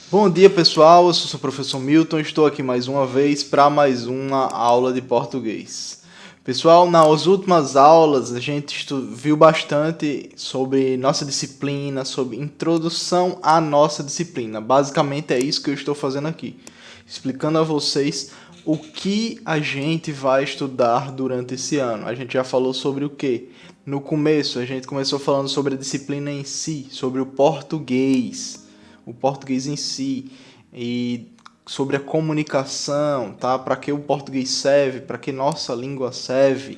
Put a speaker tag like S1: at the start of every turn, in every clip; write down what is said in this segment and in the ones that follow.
S1: Bom dia, pessoal. Eu sou o professor Milton. Estou aqui mais uma vez para mais uma aula de português. Pessoal, nas últimas aulas a gente viu bastante sobre nossa disciplina, sobre introdução à nossa disciplina. Basicamente é isso que eu estou fazendo aqui, explicando a vocês o que a gente vai estudar durante esse ano. A gente já falou sobre o quê? No começo, a gente começou falando sobre a disciplina em si, sobre o português em si, e sobre a comunicação, tá? Para que o português serve, para que nossa língua serve.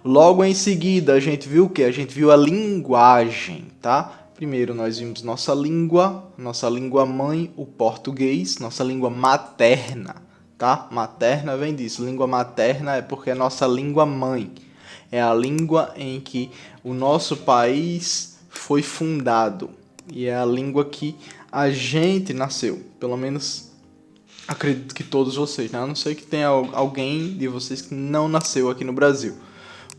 S1: Logo em seguida, a gente viu o quê? A gente viu a linguagem, tá? Primeiro nós vimos nossa língua mãe, o português, nossa língua materna, tá? Materna vem disso. Língua materna é porque é nossa língua mãe. É a língua em que o nosso país foi fundado. E é a língua que a gente nasceu. Pelo menos acredito que todos vocês, né? A não ser que tenha alguém de vocês que não nasceu aqui no Brasil.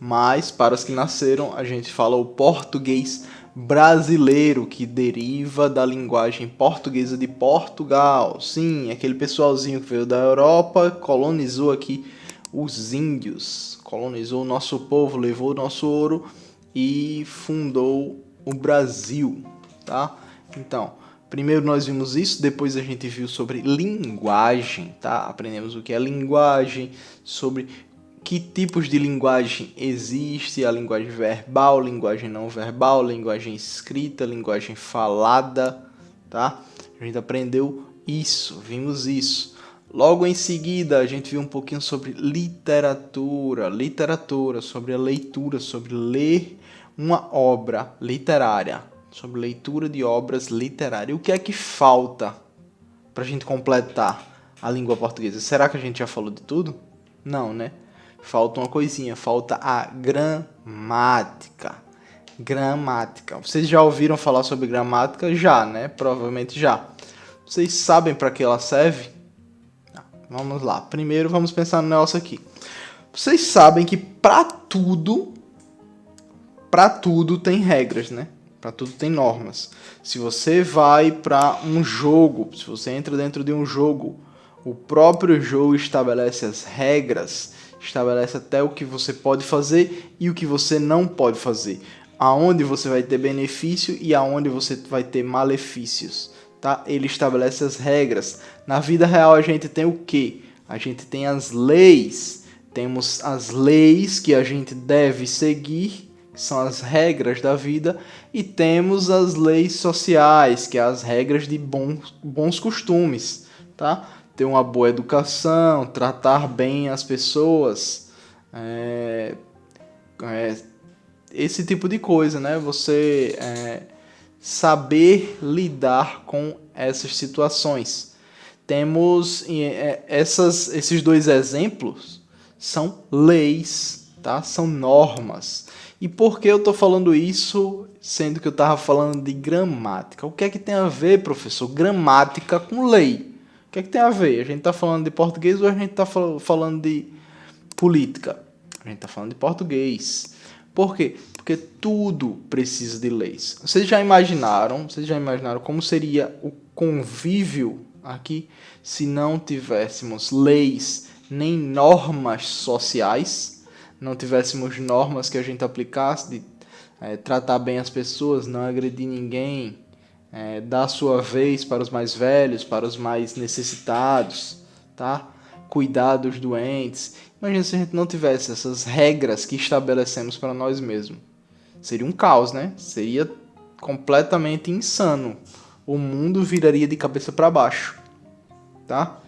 S1: Mas para os que nasceram, a gente fala o português brasileiro, que deriva da linguagem portuguesa de Portugal. Sim, aquele pessoalzinho que veio da Europa, colonizou aqui os índios, colonizou o nosso povo, levou o nosso ouro e fundou o Brasil, tá? Então, primeiro nós vimos isso, depois a gente viu sobre linguagem, tá? Aprendemos o que é linguagem, sobre que tipos de linguagem existe, a linguagem verbal, linguagem não verbal, linguagem escrita, linguagem falada, tá? A gente aprendeu isso, vimos isso. Logo em seguida, a gente viu um pouquinho sobre literatura, sobre a leitura, sobre ler uma obra literária, sobre leitura de obras literárias. O que é que falta para a gente completar a língua portuguesa? Será que a gente já falou de tudo? Não, né? Falta uma coisinha, falta a gramática. Gramática. Vocês já ouviram falar sobre gramática? Já, né? Provavelmente já. Vocês sabem para que ela serve? Vamos lá. Primeiro vamos pensar no negócio aqui. Vocês sabem que para tudo tem regras, né? Para tudo tem normas. Se você vai para um jogo, se você entra dentro de um jogo, o próprio jogo estabelece as regras, estabelece até o que você pode fazer e o que você não pode fazer, aonde você vai ter benefício e aonde você vai ter malefícios, tá? Ele estabelece as regras. Na vida real a gente tem o quê? A gente tem as leis. Temos as leis que a gente deve seguir, que são as regras da vida, e temos as leis sociais, que são as regras de bons costumes, tá? Ter uma boa educação, tratar bem as pessoas, esse tipo de coisa, né? Você saber lidar com essas situações. Temos esses dois exemplos são leis, tá? São normas. E por que eu estou falando isso, sendo que eu estava falando de gramática? O que é que tem a ver, professor, gramática com lei? O que é que tem a ver? A gente está falando de português ou a gente está falando de política? A gente está falando de português. Por quê? Porque tudo precisa de leis. Vocês já imaginaram como seria o convívio aqui se não tivéssemos leis nem normas sociais, não tivéssemos normas que a gente aplicasse de tratar bem as pessoas, não agredir ninguém, dar sua vez para os mais velhos, para os mais necessitados, tá? Cuidar dos doentes. Imagina se a gente não tivesse essas regras que estabelecemos para nós mesmos. Seria um caos, né? Seria completamente insano. O mundo viraria de cabeça para baixo, tá?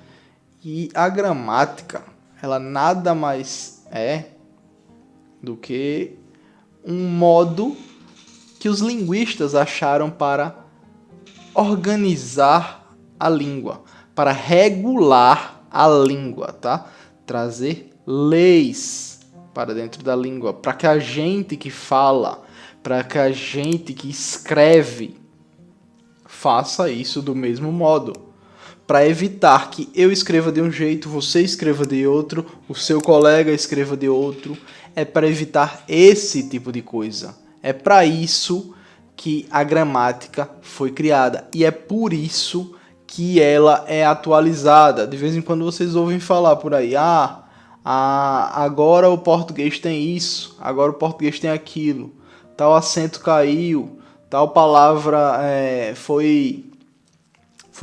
S1: E a gramática, ela nada mais é do que um modo que os linguistas acharam para organizar a língua, para regular a língua, tá? Trazer leis para dentro da língua, para que a gente que fala, para que a gente que escreve faça isso do mesmo modo, para evitar que eu escreva de um jeito, você escreva de outro, o seu colega escreva de outro. É para evitar esse tipo de coisa. É para isso que a gramática foi criada e é por isso que ela é atualizada. De vez em quando vocês ouvem falar por aí, agora o português tem isso, agora o português tem aquilo, tal acento caiu, tal palavra foi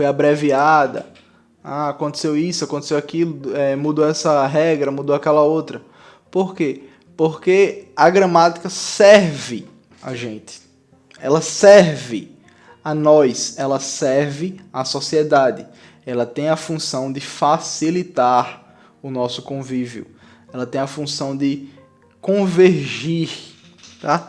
S1: abreviada, aconteceu isso, aconteceu aquilo, mudou essa regra, mudou aquela outra. Por quê? Porque a gramática serve a gente, ela serve a nós, ela serve à sociedade, ela tem a função de facilitar o nosso convívio, ela tem a função de convergir, tá?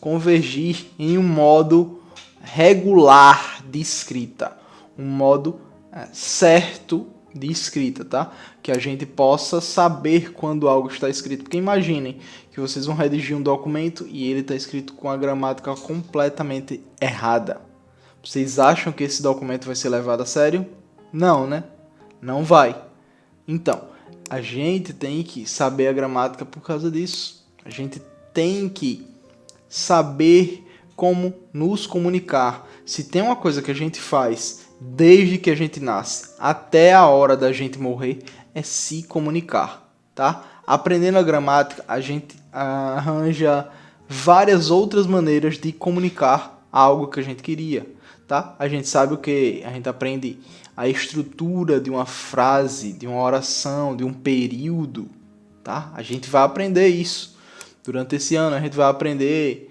S1: Convergir em um modo regular de escrita, um modo certo de escrita, tá? Que a gente possa saber quando algo está escrito. Porque imaginem que vocês vão redigir um documento e ele está escrito com a gramática completamente errada. Vocês acham que esse documento vai ser levado a sério? Não, né? Não vai. Então, a gente tem que saber a gramática por causa disso. A gente tem que saber como nos comunicar. Se tem uma coisa que a gente faz desde que a gente nasce até a hora da gente morrer, é se comunicar, tá? Aprendendo a gramática, a gente arranja várias outras maneiras de comunicar algo que a gente queria, tá? A gente sabe o que? A gente aprende a estrutura de uma frase, de uma oração, de um período, tá? A gente vai aprender isso. Durante esse ano a gente vai aprender,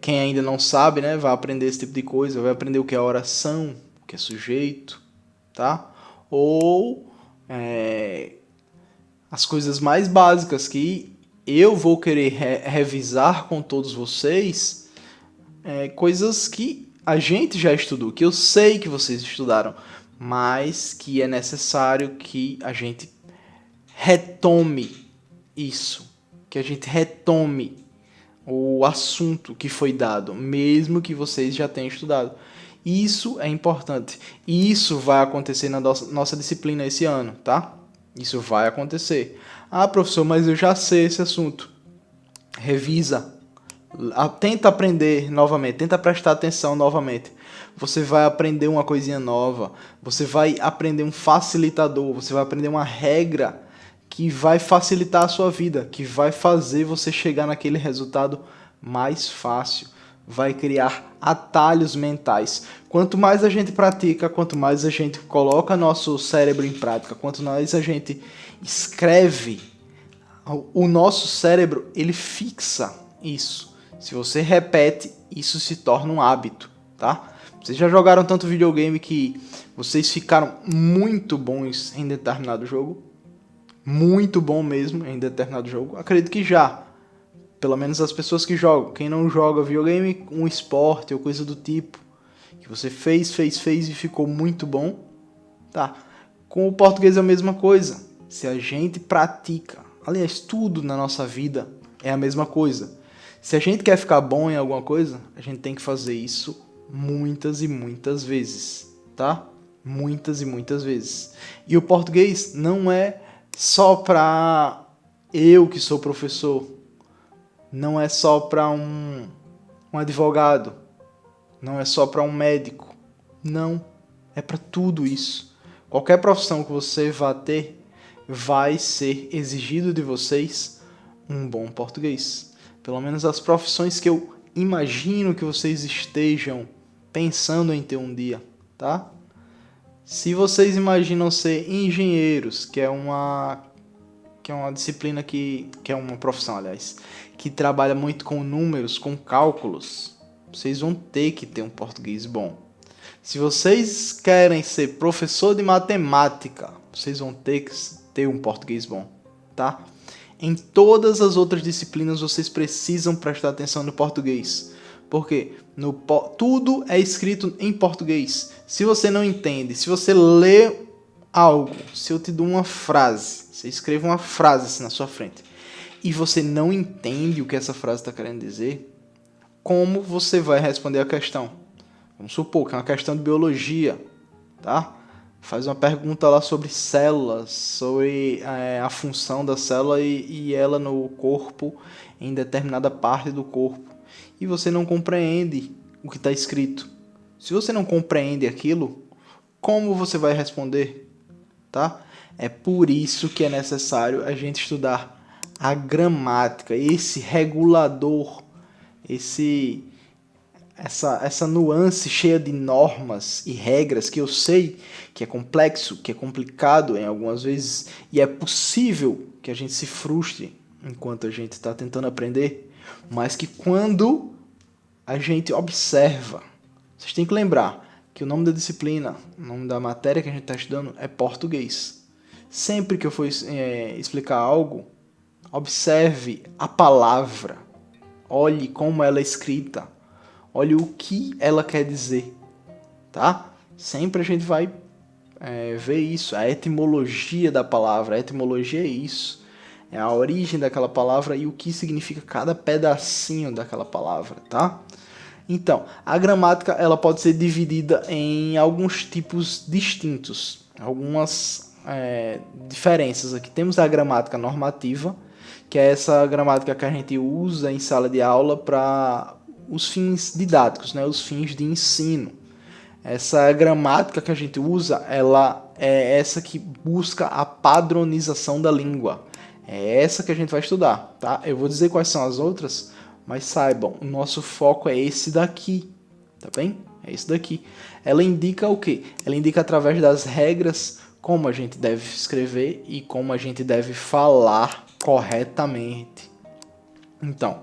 S1: quem ainda não sabe, né, vai aprender esse tipo de coisa, vai aprender o que é oração, o que é sujeito, tá? Ou as coisas mais básicas que eu vou querer revisar com todos vocês, coisas que a gente já estudou, que eu sei que vocês estudaram, mas que é necessário que a gente retome isso, que a gente retome o assunto que foi dado, mesmo que vocês já tenham estudado. Isso é importante. E isso vai acontecer na nossa disciplina esse ano, tá? Isso vai acontecer. Professor, mas eu já sei esse assunto. Revisa. Tenta aprender novamente, tenta prestar atenção novamente. Você vai aprender uma coisinha nova, você vai aprender um facilitador, você vai aprender uma regra que vai facilitar a sua vida, que vai fazer você chegar naquele resultado mais fácil, vai criar atalhos mentais. Quanto mais a gente pratica, quanto mais a gente coloca nosso cérebro em prática, quanto mais a gente escreve, o nosso cérebro, ele fixa isso. Se você repete, isso se torna um hábito, tá? Vocês já jogaram tanto videogame que vocês ficaram muito bons em determinado jogo? Muito bom mesmo em determinado jogo? Acredito que já. Pelo menos as pessoas que jogam. Quem não joga videogame, um esporte ou coisa do tipo, que você fez e ficou muito bom, tá? Com o português é a mesma coisa. Se a gente pratica, aliás, tudo na nossa vida é a mesma coisa. Se a gente quer ficar bom em alguma coisa, a gente tem que fazer isso muitas e muitas vezes, tá? Muitas e muitas vezes. E o português não é só para eu que sou professor, não é só para um advogado, não é só para um médico, não, é para tudo isso. Qualquer profissão que você vá ter, vai ser exigido de vocês um bom português. Pelo menos as profissões que eu imagino que vocês estejam pensando em ter um dia, tá? Se vocês imaginam ser engenheiros, que é uma disciplina que é uma profissão, aliás, que trabalha muito com números, com cálculos, vocês vão ter que ter um português bom. Se vocês querem ser professor de matemática, vocês vão ter que ter um português bom, tá? Em todas as outras disciplinas vocês precisam prestar atenção no português. Porque tudo é escrito em português. Se você não entende, se você lê algo, se eu te dou uma frase, você escreve uma frase assim na sua frente, e você não entende o que essa frase está querendo dizer, como você vai responder a questão? Vamos supor que é uma questão de biologia, tá? Faz uma pergunta lá sobre células, sobre a função da célula e ela no corpo, em determinada parte do corpo. E você não compreende o que está escrito. Se você não compreende aquilo, como você vai responder, tá? É por isso que é necessário a gente estudar a gramática, esse regulador, essa nuance cheia de normas e regras que eu sei que é complexo, que é complicado em algumas vezes, e é possível que a gente se frustre enquanto a gente está tentando aprender, mas que quando a gente observa, vocês têm que lembrar que o nome da disciplina, o nome da matéria que a gente está estudando é português. Sempre que eu for explicar algo, observe a palavra, olhe como ela é escrita, olhe o que ela quer dizer, tá? Sempre a gente vai ver isso, a etimologia da palavra. A etimologia é isso, é a origem daquela palavra e o que significa cada pedacinho daquela palavra, tá? Então, a gramática ela pode ser dividida em alguns tipos distintos, algumas diferenças aqui. Temos a gramática normativa, que é essa gramática que a gente usa em sala de aula para os fins didáticos, né, os fins de ensino. Essa gramática que a gente usa, ela é essa que busca a padronização da língua. É essa que a gente vai estudar, tá? Eu vou dizer quais são as outras, mas saibam, o nosso foco é esse daqui, tá bem? É esse daqui. Ela indica o quê? Ela indica através das regras como a gente deve escrever e como a gente deve falar corretamente. Então,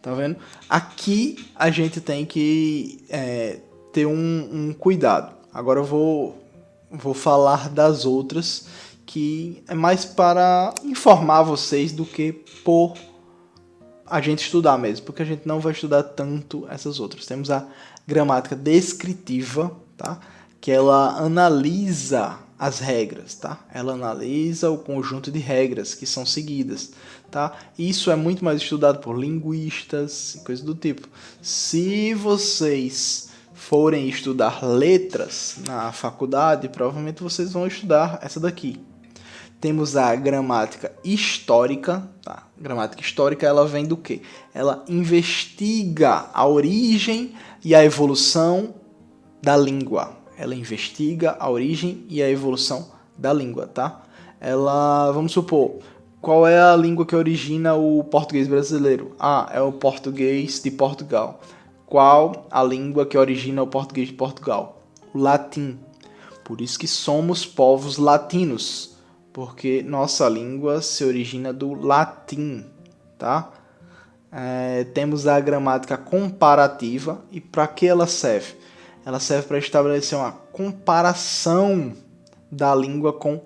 S1: tá vendo? Aqui a gente tem que ter um cuidado. Agora eu vou falar das outras, que é mais para informar vocês do que por a gente estudar mesmo, porque a gente não vai estudar tanto essas outras. Temos a gramática descritiva, tá? Que ela analisa as regras, tá? Ela analisa o conjunto de regras que são seguidas, tá? Isso é muito mais estudado por linguistas e coisas do tipo. Se vocês forem estudar letras na faculdade, provavelmente vocês vão estudar essa daqui. Temos a gramática histórica, tá? Gramática histórica, ela vem do quê? Ela investiga a origem e a evolução da língua. Ela investiga a origem e a evolução da língua, tá? Ela, vamos supor, qual é a língua que origina o português brasileiro? Ah, é o português de Portugal. Qual a língua que origina o português de Portugal? O latim. Por isso que somos povos latinos, porque nossa língua se origina do latim, tá? Temos a gramática comparativa, e para que ela serve? Ela serve para estabelecer uma comparação da língua com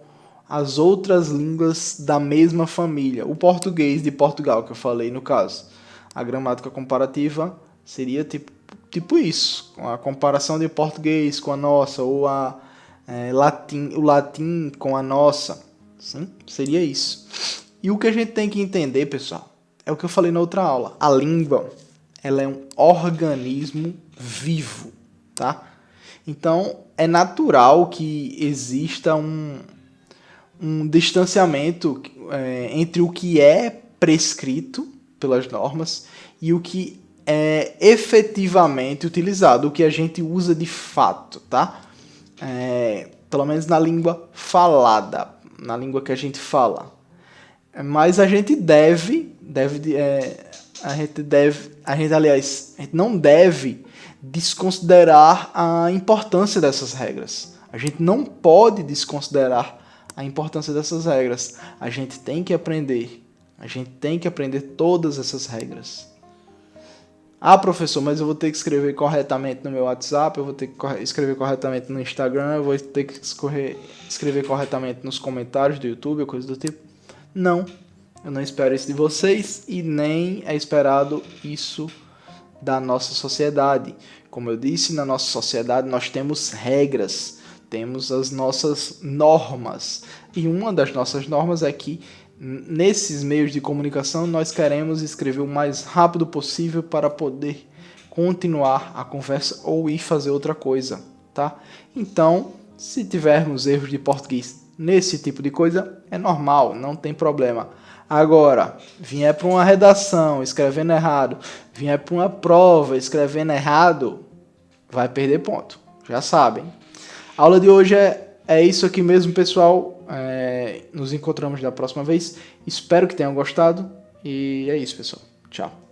S1: as outras línguas da mesma família. O português de Portugal, que eu falei no caso. A gramática comparativa seria tipo isso, a comparação de português com a nossa, ou o latim com a nossa. Sim, seria isso. E o que a gente tem que entender, pessoal, é o que eu falei na outra aula. A língua, ela é um organismo vivo, tá? Então, é natural que exista um distanciamento entre o que é prescrito pelas normas e o que é efetivamente utilizado, o que a gente usa de fato, tá? Pelo menos na língua falada, na língua que a gente fala. Mas a gente aliás, a gente não deve desconsiderar a importância dessas regras. A gente não pode desconsiderar a importância dessas regras. A gente tem que aprender. A gente tem que aprender todas essas regras. Ah, professor, mas eu vou ter que escrever corretamente no meu WhatsApp, eu vou ter que escrever corretamente no Instagram, eu vou ter que escrever corretamente nos comentários do YouTube, ou coisa do tipo. Não, eu não espero isso de vocês e nem é esperado isso da nossa sociedade. Como eu disse, na nossa sociedade nós temos regras, temos as nossas normas. E uma das nossas normas é que nesses meios de comunicação nós queremos escrever o mais rápido possível para poder continuar a conversa ou ir fazer outra coisa, tá? Então, se tivermos erros de português nesse tipo de coisa, é normal, não tem problema. Agora, vier para uma redação escrevendo errado, vier para uma prova escrevendo errado, vai perder ponto, já sabem. A aula de hoje é isso aqui mesmo, pessoal. Nos encontramos da próxima vez. Espero que tenham gostado. E é isso, pessoal. Tchau.